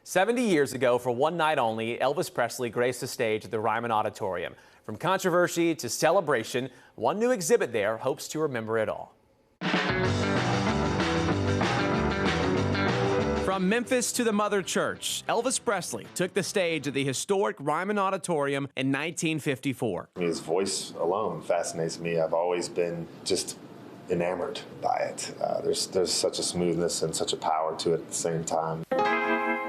70 years ago, for one night only, Elvis Presley graced the stage at the Ryman Auditorium. From controversy to celebration, one new exhibit there hopes to remember it all. From Memphis to the Mother Church, Elvis Presley took the stage at the historic Ryman Auditorium in 1954. His voice alone fascinates me. I've always been just enamored by it. There's such a smoothness and such a power to it at the same time.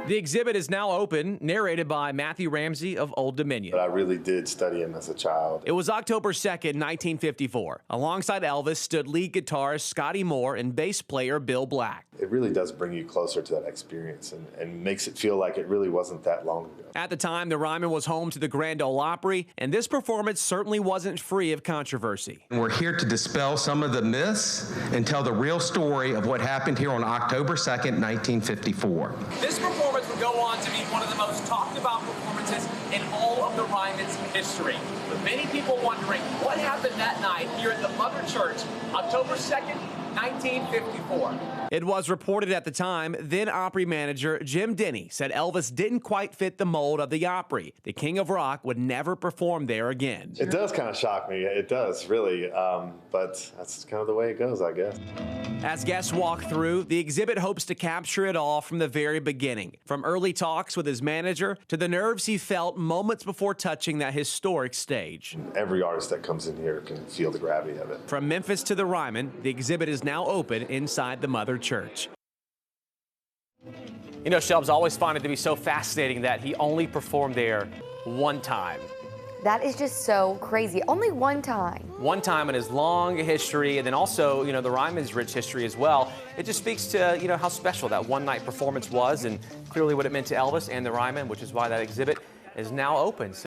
The exhibit is now open, narrated by Matthew Ramsey of Old Dominion. But I really did study him as a child. It was October 2nd, 1954. Alongside Elvis stood lead guitarist Scotty Moore and bass player Bill Black. It really does bring you closer to that experience and makes it feel like it really wasn't that long ago. At the time, the Ryman was home to the Grand Ole Opry, and this performance certainly wasn't free of controversy. We're here to dispel some of the myths and tell the real story of what happened here on October 2nd, 1954. This performance would go on to be one of the most talked about performances in all of the Ryman's history. With many people wondering what happened that night here at the Mother Church, October 2nd, 1954. It was reported at the time, then Opry manager Jim Denny said Elvis didn't quite fit the mold of the Opry. The King of Rock would never perform there again. It does kind of shock me. It does, really. But that's kind of the way it goes, I guess. As guests walk through, the exhibit hopes to capture it all from the very beginning. From early talks with his manager to the nerves he felt moments before touching that historic stage. Every artist that comes in here can feel the gravity of it. From Memphis to the Ryman, the exhibit is now open inside the Mother Church. You know, Shelbs, always find it to be so fascinating that he only performed there one time. That is just so crazy. Only one time. One time in his long history, and then also, you know, the Ryman's rich history as well. It just speaks to, you know, how special that one-night performance was and clearly what it meant to Elvis and the Ryman, which is why that exhibit is now open.